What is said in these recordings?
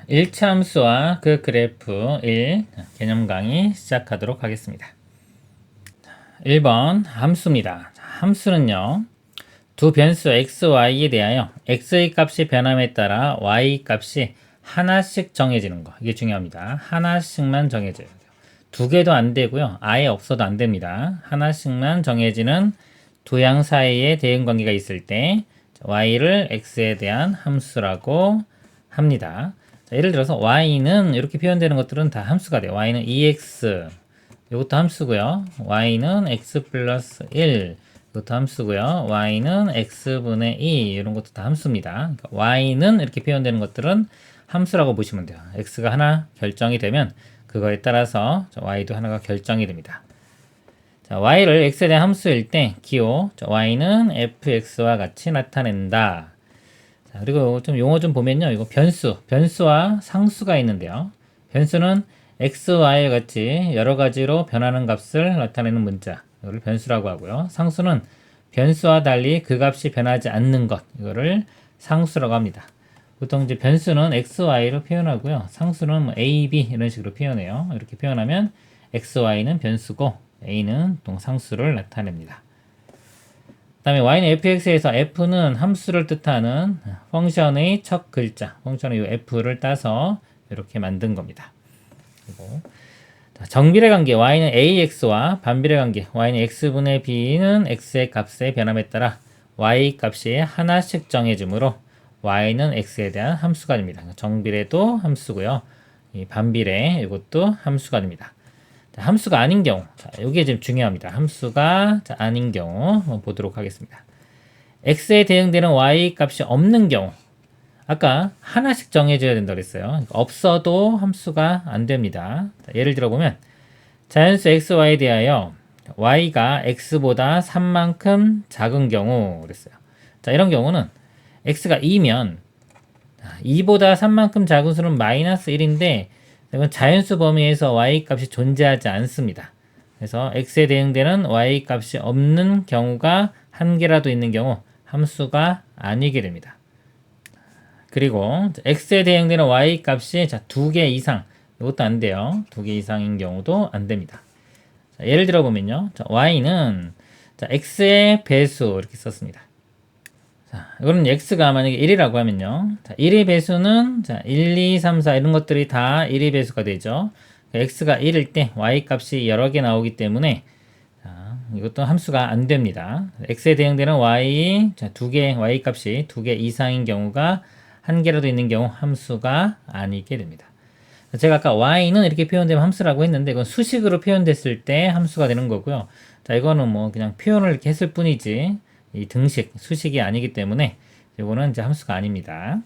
일차 함수와 그 그래프 1 개념 강의 시작하도록 하겠습니다. 1번 함수입니다. 함수는요. 두 변수 x, y에 대하여 x의 값이 변함에 따라 y 값이 하나씩 정해지는 거. 이게 중요합니다. 하나씩만 정해져요. 두 개도 안 되고요. 아예 없어도 안 됩니다. 하나씩만 정해지는 두 양 사이에 대응관계가 있을 때 y를 x에 대한 함수라고 합니다. 자, 예를 들어서 y는 이렇게 표현되는 것들은 다 함수가 돼요. y는 2x 이것도 함수고요. y는 x 플러스 1 이것도 함수고요. y는 x분의 2 이런 것도 다 함수입니다. 그러니까 y는 이렇게 표현되는 것들은 함수라고 보시면 돼요. x가 하나 결정이 되면 그거에 따라서 y도 하나가 결정이 됩니다. 자, y를 x에 대한 함수일 때 기호 y는 fx와 같이 나타낸다. 자, 그리고 좀 용어 좀 보면요. 이거 변수와 상수가 있는데요. 변수는 x, y와 같이 여러 가지로 변하는 값을 나타내는 문자. 이거를 변수라고 하고요. 상수는 변수와 달리 그 값이 변하지 않는 것. 이거를 상수라고 합니다. 보통 이제 변수는 x, y로 표현하고요. 상수는 뭐 a, b 이런 식으로 표현해요. 이렇게 표현하면 x, y는 변수고 a는 동상수를 나타냅니다. 그 다음에 y는 fx에서 f는 함수를 뜻하는 펑션의 첫 글자, 펑션의 이 f를 따서 이렇게 만든 겁니다. 그리고 정비례 관계 y는 ax와 반비례 관계 y는 x분의 b는 x의 값의 변함에 따라 y 값이 하나씩 정해지므로 y는 x에 대한 함수가 됩니다. 정비례도 함수고요. 이 반비례 이것도 함수가 됩니다. 자, 함수가 아닌 경우, 자, 이게 좀 중요합니다. 함수가 아닌 경우 한번 보도록 하겠습니다. x에 대응되는 y 값이 없는 경우, 아까 하나씩 정해줘야 된다고 그랬어요. 그러니까 없어도 함수가 안 됩니다. 자, 예를 들어보면 자연수 x, y에 대하여 y가 x보다 3만큼 작은 경우 그랬어요. 자, 이런 경우는 x가 2면 2보다 3만큼 작은 수는 마이너스 1인데 이건 자연수 범위에서 y 값이 존재하지 않습니다. 그래서 x에 대응되는 y 값이 없는 경우가 한 개라도 있는 경우 함수가 아니게 됩니다. 그리고 x에 대응되는 y 값이 두 개 이상 이것도 안 돼요. 두 개 이상인 경우도 안 됩니다. 자, 예를 들어 보면요. y는 x의 배수 이렇게 썼습니다. 자, 이거는 x가 만약에 1이라고 하면요. 자, 1의 배수는 1, 2, 3, 4 이런 것들이 다 1의 배수가 되죠. x가 1일 때 y 값이 여러 개 나오기 때문에 자, 이것도 함수가 안 됩니다. x에 대응되는 y 두 개 y 값이 두 개 이상인 경우가 한 개라도 있는 경우 함수가 아니게 됩니다. 제가 아까 y는 이렇게 표현되면 함수라고 했는데 이건 수식으로 표현됐을 때 함수가 되는 거고요. 자, 이거는 뭐 그냥 표현을 이렇게 했을 뿐이지 이 등식, 수식이 아니기 때문에 이거는 이제 함수가 아닙니다.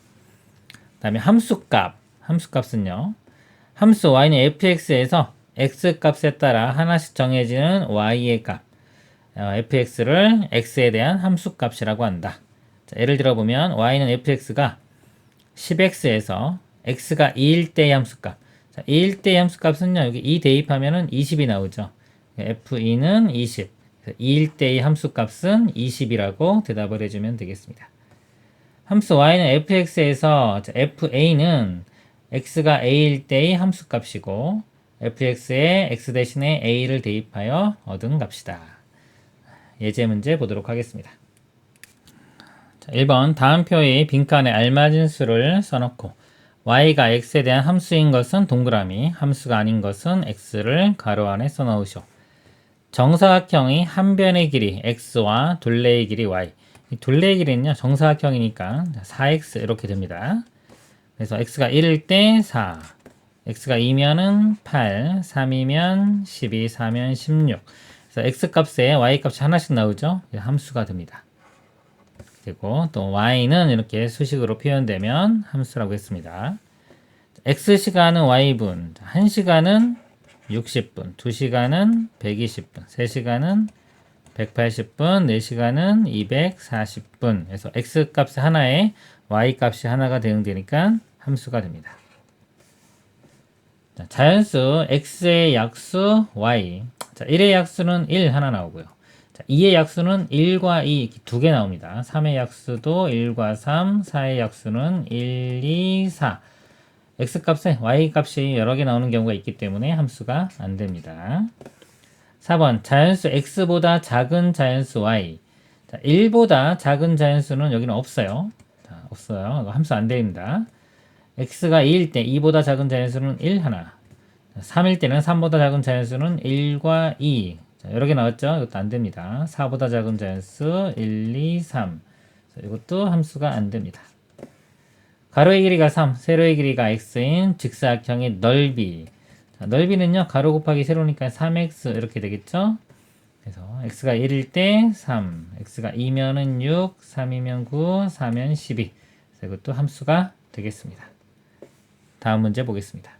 그 다음에 함수값은요. 함수 y는 fx에서 x 값에 따라 하나씩 정해지는 y의 값, fx를 x에 대한 함수값이라고 한다. 자, 예를 들어보면 y는 fx가 10x에서 x가 2일 때의 함수값. 자, 2일 때의 함수값은요. 여기 2 대입하면은 20이 나오죠. f2는 20. 2일 때의 함수값은 20이라고 대답을 해주면 되겠습니다. 함수 y는 fx에서 fa는 x가 a일 때의 함수값이고 fx에 x 대신에 a를 대입하여 얻은 값이다. 예제 문제 보도록 하겠습니다. 자, 1번 다음 표의 빈칸에 알맞은 수를 써놓고 y가 x에 대한 함수인 것은 동그라미, 함수가 아닌 것은 x를 가로 안에 써넣으시오. 정사각형이 한 변의 길이 x와 둘레의 길이 y. 이 둘레의 길이는요, 정사각형이니까 4x 이렇게 됩니다. 그래서 x가 1일 때 4, x가 2면은 8, 3이면 12, 4면 16. 그래서 x 값에 y 값이 하나씩 나오죠. 함수가 됩니다. 그리고 또 y는 이렇게 수식으로 표현되면 함수라고 했습니다. x시간은 y분, 1시간은 60분, 2시간은 120분, 3시간은 180분, 4시간은 240분. 그래서 x 값이 하나에 y 값이 하나가 대응되니까 함수가 됩니다. 자, 자연수 x의 약수 y. 자, 1의 약수는 1 하나 나오고요. 자, 2의 약수는 1과 2 두 개 나옵니다. 3의 약수도 1과 3, 4의 약수는 1, 2, 4. x값에 y값이 여러 개 나오는 경우가 있기 때문에 함수가 안 됩니다. 4번 자연수 x보다 작은 자연수 y. 자, 1보다 작은 자연수는 여기는 없어요. 자, 없어요. 이거 함수 안 됩니다. x가 2일 때 2보다 작은 자연수는 1 하나. 3일 때는 3보다 작은 자연수는 1과 2. 자, 여러 개 나왔죠? 이것도 안 됩니다. 4보다 작은 자연수 1, 2, 3. 자, 이것도 함수가 안 됩니다. 가로의 길이가 3, 세로의 길이가 x인 직사각형의 넓이. 자, 넓이는요, 가로 곱하기 세로니까 3x 이렇게 되겠죠? 그래서 x가 1일 때 3, x가 2면은 6, 3이면 9, 4면 12. 그래서 이것도 함수가 되겠습니다. 다음 문제 보겠습니다.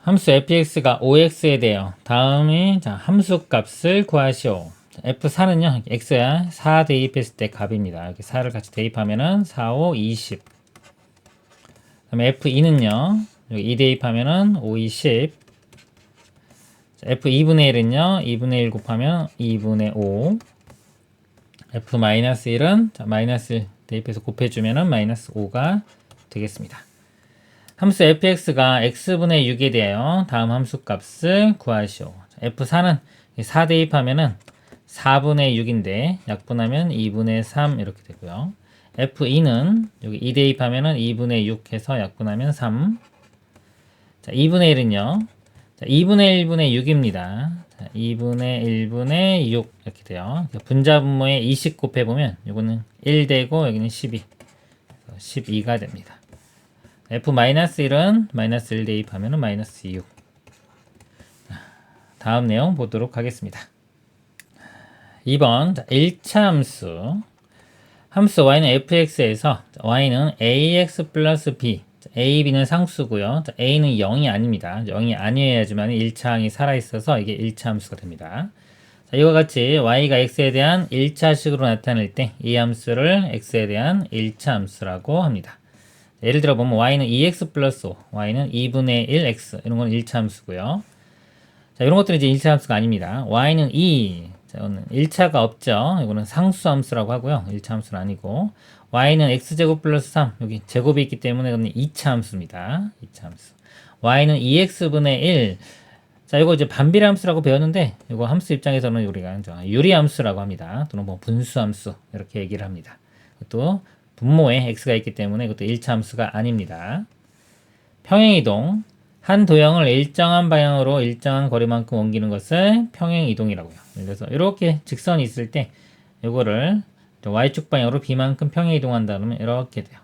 함수 fx가 5x에 대해요. 다음에 자, 함수 값을 구하시오. f4는요, x야 4 대입했을 때 값입니다. 이렇게 4를 같이 대입하면은 4, 5, 20. 그다음에 f2는요, 여기 2 대입하면은 5, 20. f2분의 1은요, 2분의 1 곱하면 2분의 5. f-1은 자, 마이너스 1 대입해서 곱해주면은 마이너스 5가 되겠습니다. 함수 fx가 x분의 6에 대하여 다음 함수 값을 구하시오. f4는 4 대입하면은 4분의 6인데 약분하면 2분의 3 이렇게 되고요. f2는 여기 2 대입하면은 2분의 6 해서 약분하면 3. 자, 2분의 1은요. 자, 2분의 1분의 6입니다. 자, 2분의 1분의 6 이렇게 돼요. 분자분모에 20 곱해보면 이거는 1 되고 여기는 12. 12가 됩니다. f-1은 마이너스 1 대입하면 마이너스 6. 다음 내용 보도록 하겠습니다. 2번 1차 함수. 함수 y는 fx에서 y는 ax 플러스 b. a, b는 상수고요. a는 0이 아닙니다. 0이 아니어야지만 1차 항이 살아있어서 이게 1차 함수가 됩니다. 자, 이와 같이 y가 x에 대한 1차식으로 나타낼 때 이 함수를 x에 대한 1차 함수라고 합니다. 예를 들어 보면 y는 2x 플러스 5, y는 2분의 1x 이런 건 1차 함수고요. 자, 이런 것들은 이제 1차 함수가 아닙니다. y는 2, 자, 이거는 1차가 없죠. 이거는 상수 함수라고 하고요. 1차 함수는 아니고 y는 x제곱 플러스 3, 여기 제곱이 있기 때문에 이거는 2차 함수입니다. 2차 함수. y는 2x분의 1. 자, 이거 이제 반비례 함수라고 배웠는데 이거 함수 입장에서는 우리가 유리 함수라고 합니다. 또는 뭐 분수 함수 이렇게 얘기를 합니다. 또 분모에 x가 있기 때문에 이것도 1차 함수가 아닙니다. 평행이동. 한 도형을 일정한 방향으로 일정한 거리만큼 옮기는 것을 평행이동이라고요. 그래서 이렇게 직선이 있을 때 이거를 y축 방향으로 b만큼 평행이동한다면 이렇게 돼요.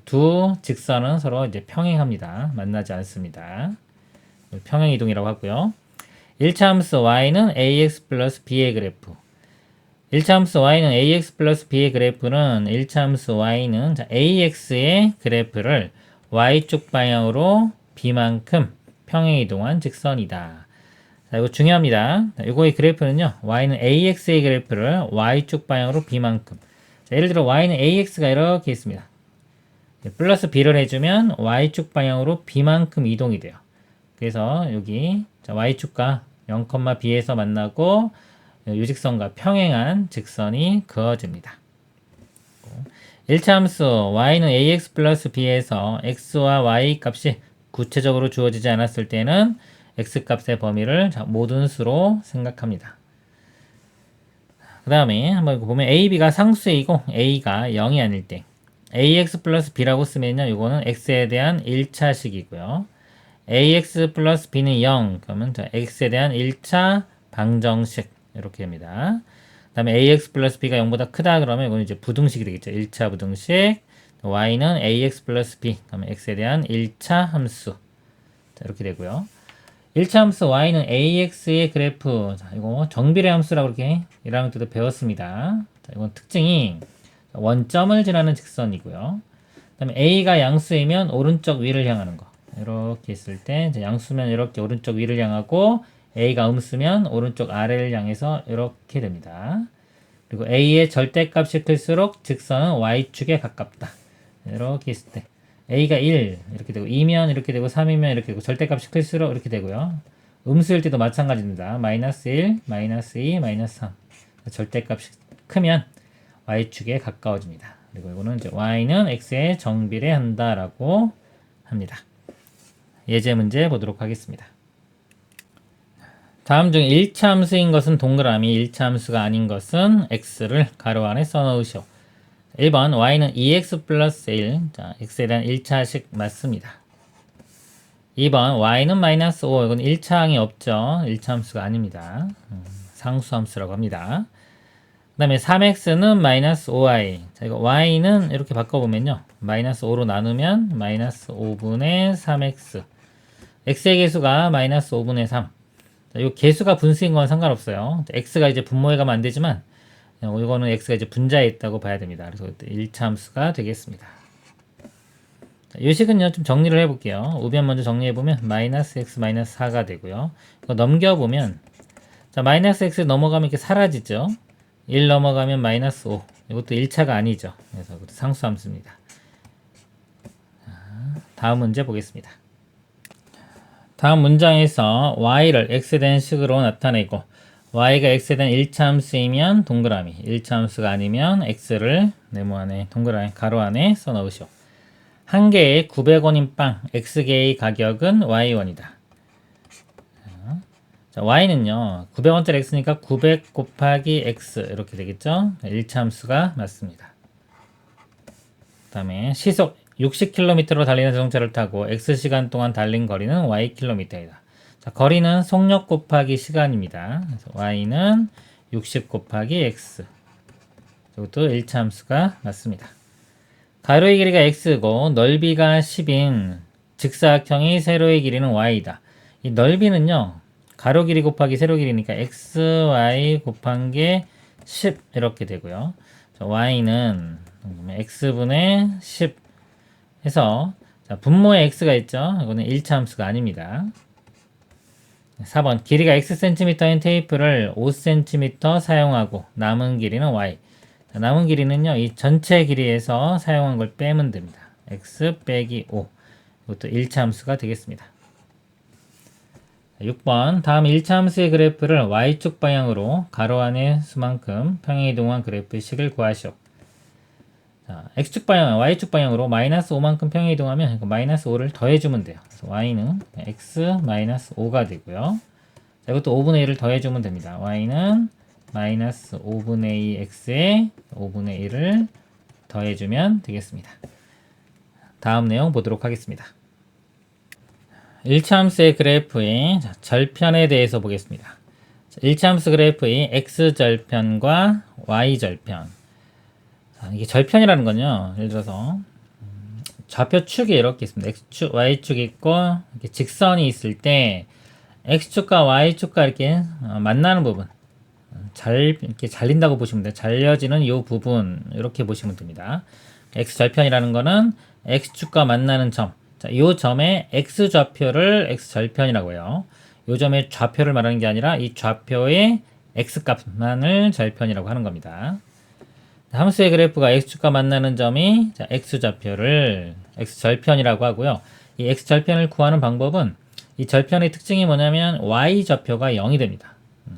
두 직선은 서로 이제 평행합니다. 만나지 않습니다. 평행이동이라고 하고요. 1차 함수 y는 ax 플러스 b의 그래프. 1차 함수 y는 ax 플러스 b의 그래프는 1차 함수 y는 ax의 그래프를 y축 방향으로 b만큼 평행이동한 직선이다. 자, 이거 중요합니다. 이거의 그래프는요, y는 ax의 그래프를 y축 방향으로 b만큼. 자, 예를 들어 y는 ax가 이렇게 있습니다. 플러스 b를 해주면 y축 방향으로 b만큼 이동이 돼요. 그래서 여기 y축과 0,b에서 만나고 유직선과 평행한 직선이 그어집니다. 1차 함수 y는 ax 플러스 b에서 x와 y 값이 구체적으로 주어지지 않았을 때는 x값의 범위를 모든 수로 생각합니다. 그 다음에 한번 보면 ab가 상수이고 a가 0이 아닐 때 ax 플러스 b라고 쓰면요, 이거는 x에 대한 1차식이고요. ax 플러스 b는 0, 그러면 x에 대한 1차 방정식 이렇게 됩니다. 그 다음에 ax 플러스 b가 0보다 크다 그러면 이건 이제 부등식이 되겠죠. 1차 부등식. y는 ax 플러스 b, 그러면 x에 대한 1차 함수. 자, 이렇게 되고요. 1차 함수 y는 ax의 그래프. 자, 이거 정비례 함수라고 이렇게 1학년 때도 배웠습니다. 자, 이건 특징이 원점을 지나는 직선이고요. 그 다음에 a가 양수이면 오른쪽 위를 향하는 거. 이렇게 있을 때 양수면 이렇게 오른쪽 위를 향하고 a가 음수면 오른쪽 아래를 향해서 이렇게 됩니다. 그리고 a의 절대값이 클수록 직선은 y축에 가깝다. 이렇게 있을 때 a가 1 이렇게 되고 2면 이렇게 되고 3이면 이렇게 되고 절대값이 클수록 이렇게 되고요. 음수일 때도 마찬가지입니다. 마이너스 1, 마이너스 2, 마이너스 3. 절대값이 크면 y축에 가까워집니다. 그리고 이거는 이제 y는 x에 정비례한다라고 합니다. 예제 문제 보도록 하겠습니다. 다음 중 1차 함수인 것은 동그라미, 1차 함수가 아닌 것은 x를 가로 안에 써놓으시오. 1번 y는 2x 플러스 1, 자, x에 대한 1차식 맞습니다. 2번 y는 마이너스 5, 이건 1차항이 없죠. 1차 함수가 아닙니다. 상수 함수라고 합니다. 그 다음에 3x는 마이너스 5y. 자, 이거 y는 이렇게 바꿔보면요. 마이너스 5로 나누면 마이너스 5분의 3x. x의 개수가 마이너스 5분의 3. 자, 이 개수가 분수인 건 상관없어요. x가 이제 분모에 가면 안 되지만, 이거는 x가 이제 분자에 있다고 봐야 됩니다. 그래서 1차 함수가 되겠습니다. 자, 이 식은요, 좀 정리를 해볼게요. 우변 먼저 정리해보면, 마이너스 x 마이너스 4가 되고요. 이거 넘겨보면, 자, 마이너스 x 넘어가면 이렇게 사라지죠. 1 넘어가면 마이너스 5. 이것도 1차가 아니죠. 그래서 이것도 상수함수입니다. 다음 문제 보겠습니다. 다음 문장에서 y를 x에 대한 식으로 나타내고 y가 x에 대한 1차 함수이면 동그라미, 1차 함수가 아니면 x를 네모 안에 동그라미 가로 안에 써넣으시오. 한 개에 900원인 빵, x개의 가격은 y1이다. 자, y는요, 900원짜리 x니까 900 곱하기 x 이렇게 되겠죠? 1차 함수가 맞습니다. 그 다음에 시속 60km로 달리는 자동차를 타고 x시간 동안 달린 거리는 ykm이다. 자, 거리는 속력 곱하기 시간입니다. 그래서 y는 60 곱하기 x. 이것도 1차 함수가 맞습니다. 가로의 길이가 x고 넓이가 10인 직사각형의 세로의 길이는 y이다. 이 넓이는요, 가로 길이 곱하기 세로 길이니까 xy 곱한 게 10 이렇게 되고요. 자, y는 x분의 10 해서, 자, 분모에 x가 있죠. 이거는 1차 함수가 아닙니다. 4번 길이가 xcm인 테이프를 5cm 사용하고 남은 길이는 y. 자, 남은 길이는요, 이 전체 길이에서 사용한 걸 빼면 됩니다. x 빼기 5. 이것도 1차 함수가 되겠습니다. 6번 다음 1차 함수의 그래프를 y축 방향으로 가로 안의 수만큼 평행이동한 그래프의 식을 구하시오. 자, x축 방향, y축 방향으로 마이너스 5만큼 평행이동하면 마이너스 5를 더해주면 돼요. 그래서 y는 x 마이너스 5가 되고요. 자, 이것도 5분의 1을 더해주면 됩니다. y는 마이너스 5분의 2 x에 5분의 1을 더해주면 되겠습니다. 다음 내용 보도록 하겠습니다. 1차 함수의 그래프의 절편에 대해서 보겠습니다. 1차 함수 그래프의 x절편과 y절편. 이게 절편이라는 건요, 예를 들어서 좌표축이 이렇게 있습니다. x축, y축이 있고 이렇게 직선이 있을 때 x축과 y축과 이렇게 만나는 부분, 이렇게 잘린다고 보시면 돼요. 잘려지는 이 부분 이렇게 보시면 됩니다. x절편이라는 거는 x축과 만나는 점, 자, 이 점의 x좌표를 x절편이라고 해요. 이 점의 좌표를 말하는 게 아니라 이 좌표의 x값만을 절편이라고 하는 겁니다. 함수의 그래프가 x축과 만나는 점이 x좌표를 x절편이라고 하고요. 이 x절편을 구하는 방법은 이 절편의 특징이 뭐냐면 y좌표가 0이 됩니다.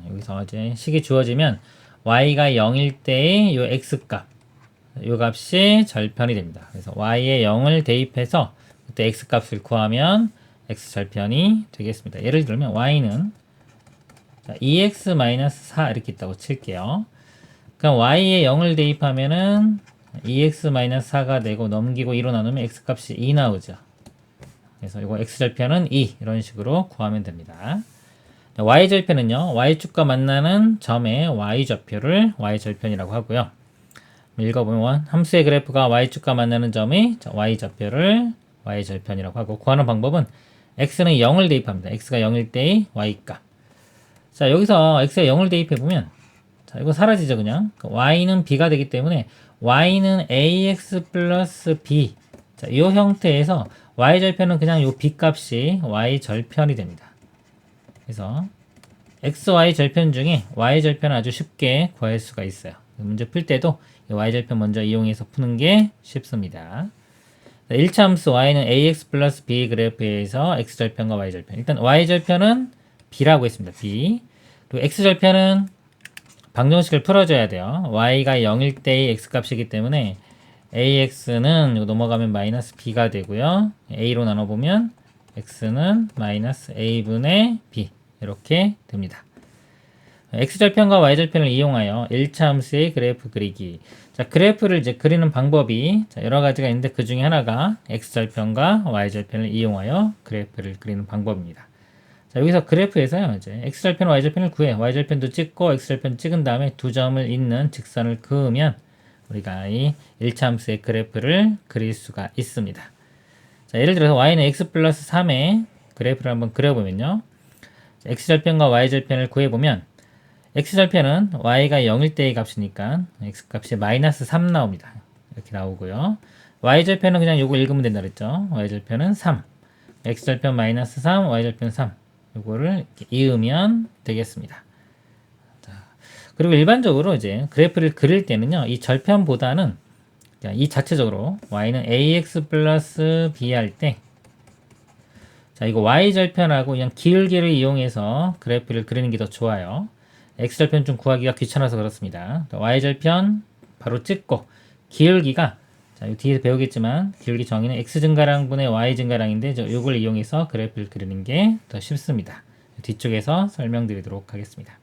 여기서 이제 식이 주어지면 y가 0일 때의 이 x값, 이 값이 절편이 됩니다. 그래서 y에 0을 대입해서 그때 x값을 구하면 x절편이 되겠습니다. 예를 들면 y는 2x-4 이렇게 있다고 칠게요. 그럼 y에 0을 대입하면은 2x-4가 되고 넘기고 2로 나누면 x값이 2 나오죠. 그래서 이거 x절편은 2 이런 식으로 구하면 됩니다. y절편은요, y축과 만나는 점의 y좌표를 y절편이라고 하고요. 읽어보면 함수의 그래프가 y축과 만나는 점의 y좌표를 y절편이라고 하고, 구하는 방법은 x는 0을 대입합니다. x가 0일 때의 y값. 자, 여기서 x에 0을 대입해보면, 자, 이거 사라지죠, 그냥. y는 b가 되기 때문에 y는 ax 플러스 b. 자, 이 형태에서 y절편은 그냥 이 b값이 y절편이 됩니다. 그래서 xy 절편 중에 y절편을 아주 쉽게 구할 수가 있어요. 문제 풀 때도 이 y절편 먼저 이용해서 푸는 게 쉽습니다. 1차 함수 y는 ax 플러스 b 그래프에서 x절편과 y절편. 일단 y절편은 b라고 했습니다. b. 그리고 x절편은 방정식을 풀어줘야 돼요. y가 0일 때의 x값이기 때문에 AX는 넘어가면 마이너스 B가 되고요. A로 나눠보면 X는 마이너스 A분의 B 이렇게 됩니다. X절편과 Y절편을 이용하여 1차 함수의 그래프 그리기. 자, 그래프를 이제 그리는 방법이 여러 가지가 있는데 그 중에 하나가 X절편과 Y절편을 이용하여 그래프를 그리는 방법입니다. 자, 여기서 그래프에서요, 이제 X절편, Y절편을 구해. Y절편도 찍고 X절편 찍은 다음에 두 점을 잇는 직선을 그으면 우리가 이 1차 함수의 그래프를 그릴 수가 있습니다. 자, 예를 들어서 Y는 X 플러스 3의 그래프를 한번 그려보면요. X절편과 Y절편을 구해보면 X절편은 Y가 0일 때의 값이니까 X값이 마이너스 3 나옵니다. 이렇게 나오고요. Y절편은 그냥 요거 읽으면 된다 그랬죠. Y절편은 3. X절편 마이너스 3, Y절편 3. 요거를 이렇게 이으면 되겠습니다. 자, 그리고 일반적으로 이제 그래프를 그릴 때는요. 이 절편보다는 이 자체적으로 Y는 AX 플러스 B 할 때 자, 이거 Y절편하고 그냥 기울기를 이용해서 그래프를 그리는 게 더 좋아요. X절편 좀 구하기가 귀찮아서 그렇습니다. Y절편 바로 찍고 기울기가 자, 이 뒤에서 배우겠지만 기울기 정의는 X 증가량분의 Y 증가량인데 이걸 이용해서 그래프를 그리는 게 더 쉽습니다. 뒤쪽에서 설명드리도록 하겠습니다.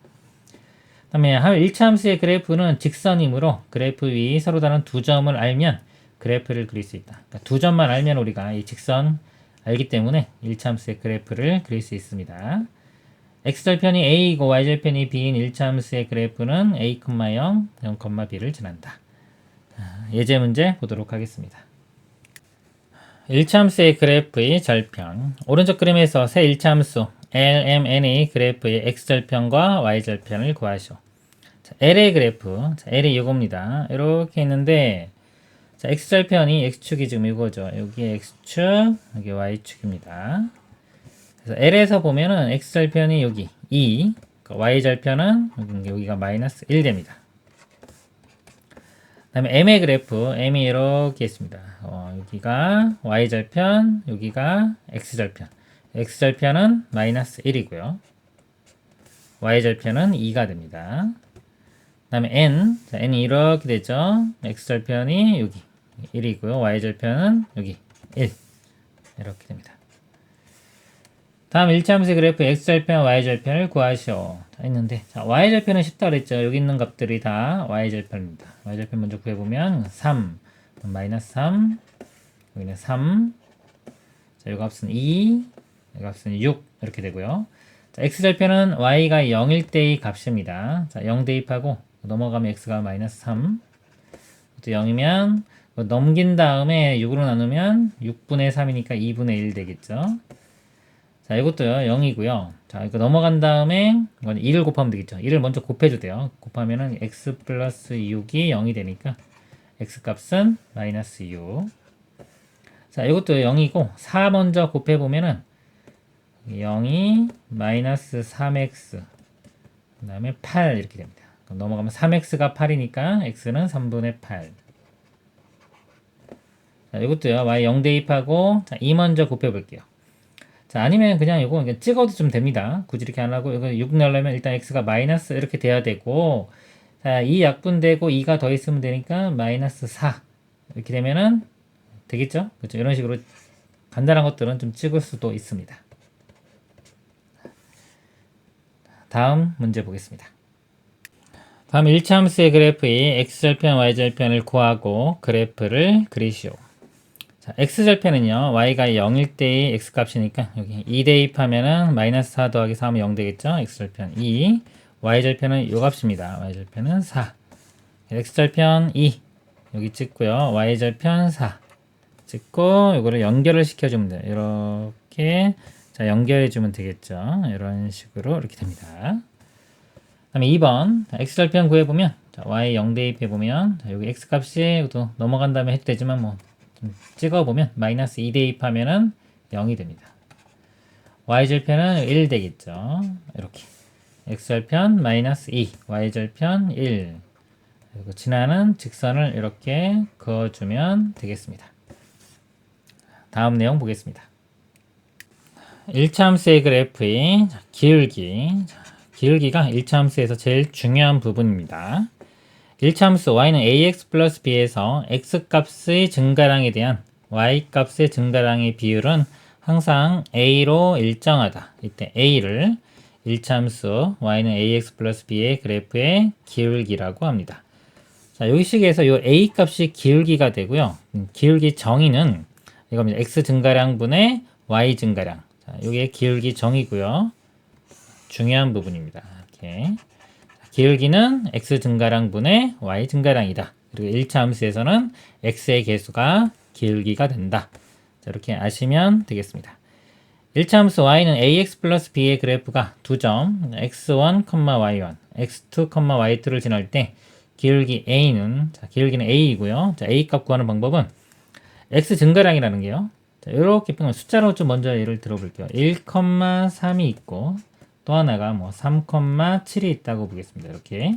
그 다음에 1차 함수의 그래프는 직선이므로 그래프 위 서로 다른 두 점을 알면 그래프를 그릴 수 있다. 그러니까 두 점만 알면 우리가 이 직선 알기 때문에 1차 함수의 그래프를 그릴 수 있습니다. X절편이 A이고 Y절편이 B인 1차 함수의 그래프는 A, 0, 0,B를 지난다. 예제 문제 보도록 하겠습니다. 1차 함수의 그래프의 절편. 오른쪽 그림에서 새 1차 함수 LMN의 그래프의 X절편과 Y절편을 구하시오. 자, L의 그래프, 자, L이 이겁니다. 이렇게 있는데 자, X절편이 X축이 지금 이거죠. 여기 X축, 여기 Y축입니다. 그래서 L에서 보면은 X절편이 여기 2, Y절편은 여기가 마이너스 1 됩니다. 그 다음에 M의 그래프, M이 이렇게 있습니다. 여기가 Y절편, 여기가 X절편. X절편은 마이너스 1이고요. Y절편은 2가 됩니다. 그 다음에 N, 자, N이 이렇게 되죠. X절편이 여기 1이고요. Y절편은 여기 1. 이렇게 됩니다. 다음 1차 함수의 그래프 X절편, Y절편을 구하시오. 자, 했는데, 자, Y절편은 쉽다 그랬죠. 여기 있는 값들이 다 Y절편입니다. Y절편 먼저 구해보면 3, 마이너스 3, 여기는 3, 자, 이 값은 2, 이 값은 6, 이렇게 되고요. 자, X절편은 Y가 0일 때의 값입니다. 자, 0 대입하고 넘어가면 X가 마이너스 3, 또 0이면 넘긴 다음에 6으로 나누면 6분의 3이니까 2분의 1 되겠죠. 자, 이것도요, 0이고요. 자, 이거 넘어간 다음에, 이건 2를 곱하면 되겠죠. 2를 먼저 곱해도 돼요. 곱하면은 x 플러스 6이 0이 되니까, x 값은 마이너스 6. 자, 이것도 0이고, 4 먼저 곱해보면은, 0이 마이너스 3x, 그 다음에 8 이렇게 됩니다. 그럼 넘어가면 3x가 8이니까, x는 3분의 8. 자, 이것도요, y 0 대입하고, 자, 2 먼저 곱해볼게요. 자, 아니면 그냥 이거 찍어도 좀 됩니다. 굳이 이렇게 안 하고, 이거 6 넣으려면 일단 x가 마이너스 이렇게 돼야 되고, 자, 2 약분되고 2가 더 있으면 되니까 마이너스 4. 이렇게 되면은 되겠죠? 그렇죠? 이런 식으로 간단한 것들은 좀 찍을 수도 있습니다. 다음 문제 보겠습니다. 다음 1차 함수의 그래프의 x절편, y절편을 구하고 그래프를 그리시오. 자, x절편은요, y가 0일 때의 x값이니까 여기 2 대입하면은 마이너스 4 더하기 4 하면 0 되겠죠? x절편 2, y절편은 요 값입니다. y절편은 4. x절편 2 여기 찍고요. y절편 4 찍고 요거를 연결을 시켜주면 돼요. 이렇게 자, 연결해주면 되겠죠? 이런 식으로 이렇게 됩니다. 다음에 2번 x절편 구해보면 자, y 0 대입해보면 자, 여기 x값이 또 넘어간 다음에 해도 되지만 뭐 찍어보면 마이너스 2 대입하면은 0이 됩니다. y절편은 1 되겠죠. 이렇게 x절편 마이너스 2, y절편 1. 그리고 지나는 직선을 이렇게 그어주면 되겠습니다. 다음 내용 보겠습니다. 1차 함수의 그래프의 기울기. 기울기가 1차 함수에서 제일 중요한 부분입니다. 1차함수 y는 ax 플러스 b에서 x값의 증가량에 대한 y값의 증가량의 비율은 항상 a로 일정하다. 이때 a를 1차함수 y는 ax 플러스 b의 그래프의 기울기라고 합니다. 자, 여기 식에서 요 a 값이 기울기가 되고요. 기울기 정의는 이겁니다. x 증가량분의 y 증가량. 자, 요게 기울기 정의고요. 중요한 부분입니다. 이렇게. 기울기는 x 증가량분의 y 증가량이다. 그리고 1차 함수에서는 x의 개수가 기울기가 된다. 자, 이렇게 아시면 되겠습니다. 1차 함수 y는 ax 플러스 b의 그래프가 두 점 x1, y1, x2, y2를 지날 때 기울기 a는 기울기는 a이고요. 자, a 값 구하는 방법은 x 증가량이라는 게요. 자, 이렇게 숫자로 좀 먼저 예를 들어볼게요. 1,3이 있고 또 하나가 뭐 3,7이 있다고 보겠습니다. 이렇게.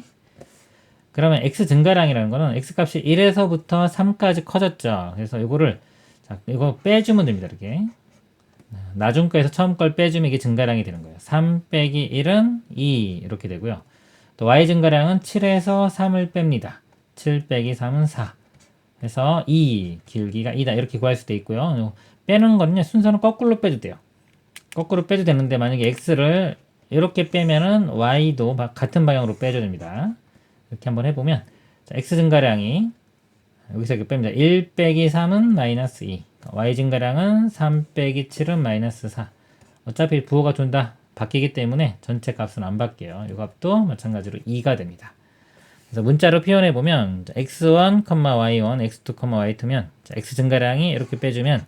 그러면 x 증가량이라는 거는 x 값이 1에서부터 3까지 커졌죠. 그래서 이거를 이거 빼주면 됩니다. 이렇게. 나중 거에서 처음 걸 빼주면 이게 증가량이 되는 거예요. 3 빼기 1은 2 이렇게 되고요. 또 y 증가량은 7에서 3을 뺍니다. 7 빼기 3은 4. 그래서 2 기울기가 2다 이렇게 구할 수도 있고요. 빼는 거는요 순서는 거꾸로 빼도 돼요. 거꾸로 빼도 되는데 만약에 x를 이렇게 빼면은 y도 같은 방향으로 빼줘야 됩니다. 이렇게 한번 해보면 자, x 증가량이 여기서 이렇게 뺍니다. 1 빼기 3은 마이너스 2. y 증가량은 3 빼기 7은 마이너스 4. 어차피 부호가 좀 다 바뀌기 때문에 전체 값은 안 바뀌어요. 이 값도 마찬가지로 2가 됩니다. 그래서 문자로 표현해 보면 x1, y1, x2, y2면 x 증가량이 이렇게 빼주면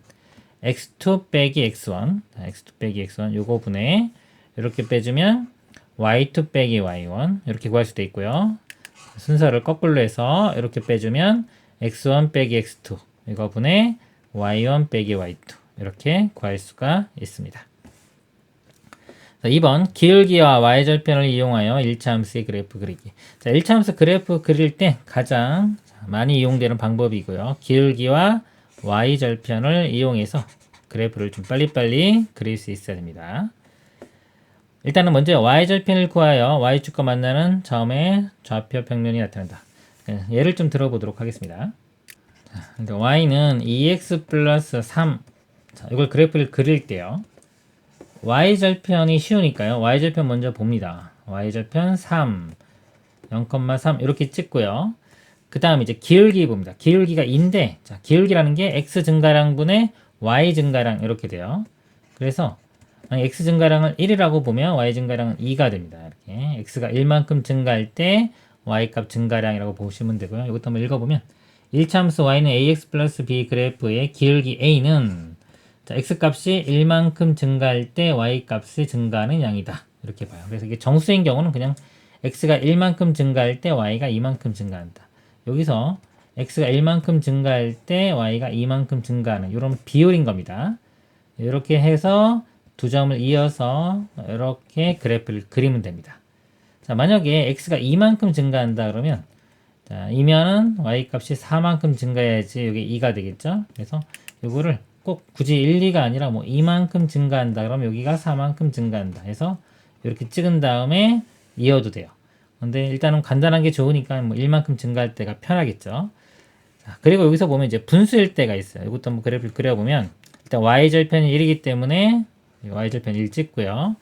x2 빼기 x1, x2 빼기 x1 요거 분에 이렇게 빼주면 y2 빼기 y1 이렇게 구할 수도 있고요. 순서를 거꾸로 해서 이렇게 빼주면 x1 빼기 x2 이거 분에 y1 빼기 y2 이렇게 구할 수가 있습니다. 2번 기울기와 y절편을 이용하여 1차 함수의 그래프 그리기. 자, 1차 함수 그래프 그릴 때 가장 많이 이용되는 방법이고요. 기울기와 y절편을 이용해서 그래프를 좀 빨리빨리 그릴 수 있어야 됩니다. 일단은 먼저 y절편을 구하여 y축과 만나는 점의 좌표 평면이 나타난다. 예를 좀 들어보도록 하겠습니다. 자, y는 2x 플러스 3. 자, 이걸 그래프를 그릴 때요. y절편이 쉬우니까요. y절편 먼저 봅니다. y절편 3, 0,3 이렇게 찍고요. 그 다음 이제 기울기 봅니다. 기울기가 2인데 자, 기울기라는 게 x 증가량분의 y 증가량 이렇게 돼요. 그래서 x 증가량을 1이라고 보면 y 증가량은 2가 됩니다. 이렇게 x가 1만큼 증가할 때 y 값 증가량이라고 보시면 되고요. 이것도 한번 읽어보면 1차 함수 y는 ax 플러스 b 그래프의 기울기 a는 자, x 값이 1만큼 증가할 때 y 값이 증가하는 양이다. 이렇게 봐요. 그래서 이게 정수인 경우는 그냥 x가 1만큼 증가할 때 y가 2만큼 증가한다. 여기서 x가 1만큼 증가할 때 y가 2만큼 증가하는 이런 비율인 겁니다. 이렇게 해서 두 점을 이어서 이렇게 그래프를 그리면 됩니다. 자, 만약에 x가 2만큼 증가한다 그러면 자, 이면은 y 값이 4만큼 증가해야지 이게 2가 되겠죠. 그래서 이거를 꼭 굳이 1, 2가 아니라 뭐 2만큼 증가한다 그러면 여기가 4만큼 증가한다 해서 이렇게 찍은 다음에 이어도 돼요. 근데 일단은 간단한 게 좋으니까 뭐 1만큼 증가할 때가 편하겠죠. 자, 그리고 여기서 보면 이제 분수일 때가 있어요. 이것도 한번 그래프를 그려보면 일단 y절편이 1이기 때문에 y절편 1 찍고요.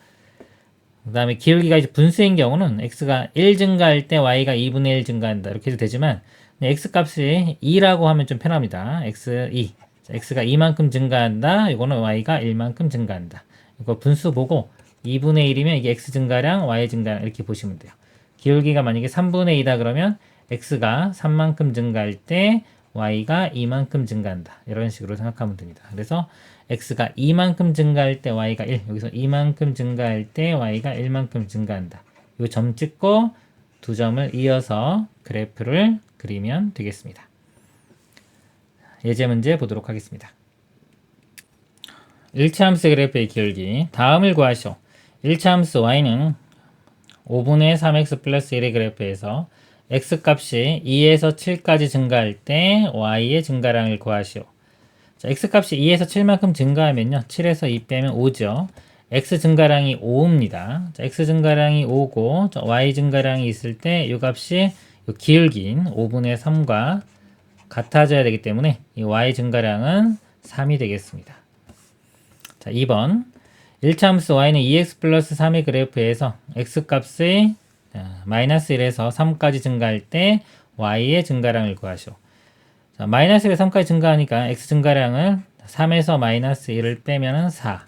그 다음에 기울기가 이제 분수인 경우는 x가 1 증가할 때 y가 2분의 1 증가한다 이렇게 해도 되지만 x 값이 2라고 하면 좀 편합니다. x2 x가 2만큼 증가한다. 이거는 y가 1만큼 증가한다. 이거 분수 보고 2분의 1이면 이게 x 증가량, y 증가량 이렇게 보시면 돼요. 기울기가 만약에 3분의 2다 그러면 x가 3만큼 증가할 때 y가 2만큼 증가한다. 이런 식으로 생각하면 됩니다. 그래서 x가 2만큼 증가할 때 y가 1, 여기서 2만큼 증가할 때 y가 1만큼 증가한다. 이 점 찍고 두 점을 이어서 그래프를 그리면 되겠습니다. 예제 문제 보도록 하겠습니다. 1차 함수 그래프의 기울기 다음을 구하시오. 1차 함수 y는 5분의 3x 플러스 1의 그래프에서 x값이 2에서 7까지 증가할 때 y의 증가량을 구하시오. 자, x값이 2에서 7만큼 증가하면요. 7에서 2 빼면 5죠. x 증가량이 5입니다. 자, x 증가량이 5고 y 증가량이 있을 때 이 값이 그 기울긴 5분의 3과 같아져야 되기 때문에 이 y 증가량은 3이 되겠습니다. 자, 2번 1차 함수 y는 2x 플러스 3의 그래프에서 x 값이 마이너스 1에서 3까지 증가할 때 y의 증가량을 구하시오. 자, 마이너스 1에서 3까지 증가하니까 x 증가량을 3에서 마이너스 1을 빼면은 4.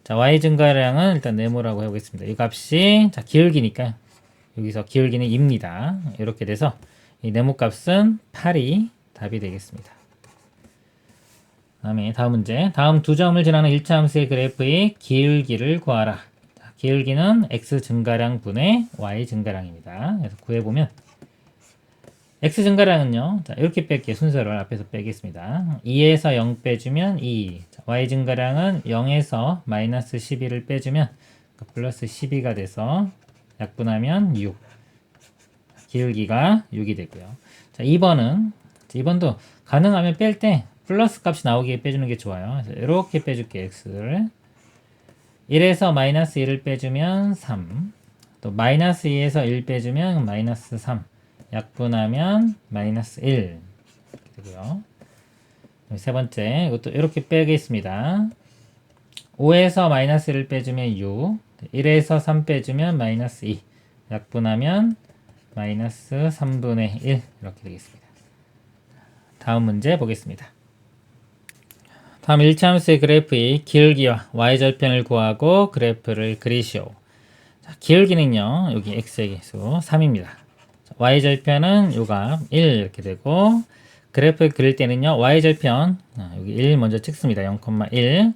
자, y 증가량은 일단 네모라고 해보겠습니다. 이 값이 자, 기울기니까 여기서 기울기는 2입니다. 이렇게 돼서 이 네모 값은 8이 답이 되겠습니다. 다음에 다음 문제. 다음 두 점을 지나는 1차 함수의 그래프의 기울기를 구하라. 자, 기울기는 x 증가량 분의 y 증가량입니다. 그래서 구해보면 x 증가량은요. 자, 이렇게 뺄게요. 순서를 앞에서 빼겠습니다. 2에서 0 빼주면 2. 자, y 증가량은 0에서 마이너스 12를 빼주면 플러스 12가 돼서 약분하면 6. 기울기가 6이 되고요. 자, 2번도 가능하면 뺄 때 플러스 값이 나오게 빼주는 게 좋아요. 그래서 이렇게 빼줄게요. x를 1에서 마이너스 1을 빼주면 3. 또 마이너스 2에서 1 빼주면 마이너스 3. 약분하면 마이너스 1 이렇게 되고요. 세 번째 이것도 이렇게 빼겠습니다. 5에서 마이너스 1을 빼주면 6. 1에서 3 빼주면 마이너스 2. 약분하면 마이너스 3분의 1 이렇게 되겠습니다. 다음 문제 보겠습니다. 다음 1차 함수의 그래프의 기울기와 y절편을 구하고 그래프를 그리시오. 자, 기울기는요. 여기 x의 수 3입니다. y절편은 요값 1 이렇게 되고 그래프를 그릴 때는요. y절편 여기 1 먼저 찍습니다. 0,1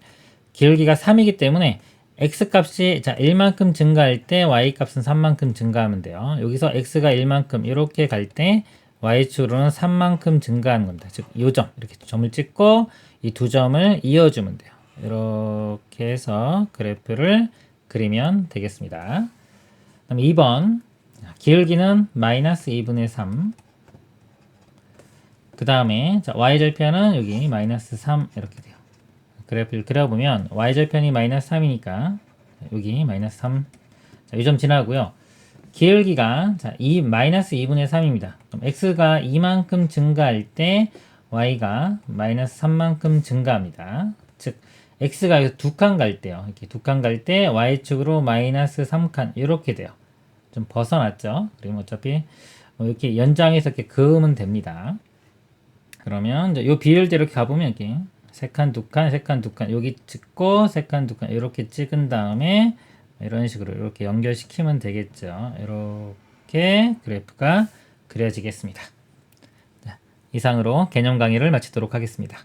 기울기가 3이기 때문에 x값이 자 1만큼 증가할 때 y값은 3만큼 증가하면 돼요. 여기서 x가 1만큼 이렇게 갈 때 y축으로는 3만큼 증가하는 겁니다. 즉 요점 이렇게 점을 찍고 이 두 점을 이어주면 돼요. 이렇게 해서 그래프를 그리면 되겠습니다. 그다음 2번 기울기는 마이너스 2분의 3. 그 다음에 y절편은 여기 마이너스 3 이렇게 돼요. 그래프를 그려보면 y절편이 마이너스 3이니까 여기 마이너스 3. 자, 이 점 지나고요. 기울기가 마이너스 2분의 3입니다. 그럼 x가 2만큼 증가할 때 y가 마이너스 3만큼 증가합니다. 즉 x가 두 칸 갈 때요. 이렇게 두 칸 갈 때 y축으로 마이너스 3칸 이렇게 돼요. 좀 벗어났죠. 그리고 어차피 이렇게 연장해서 이렇게 그으면 됩니다. 그러면 이 비율대로 이렇게 가보면 이렇게 세 칸, 두 칸, 세 칸, 두 칸 여기 찍고 세 칸, 두 칸 이렇게 찍은 다음에 이런 식으로 이렇게 연결시키면 되겠죠. 이렇게 그래프가 그려지겠습니다. 자, 이상으로 개념 강의를 마치도록 하겠습니다.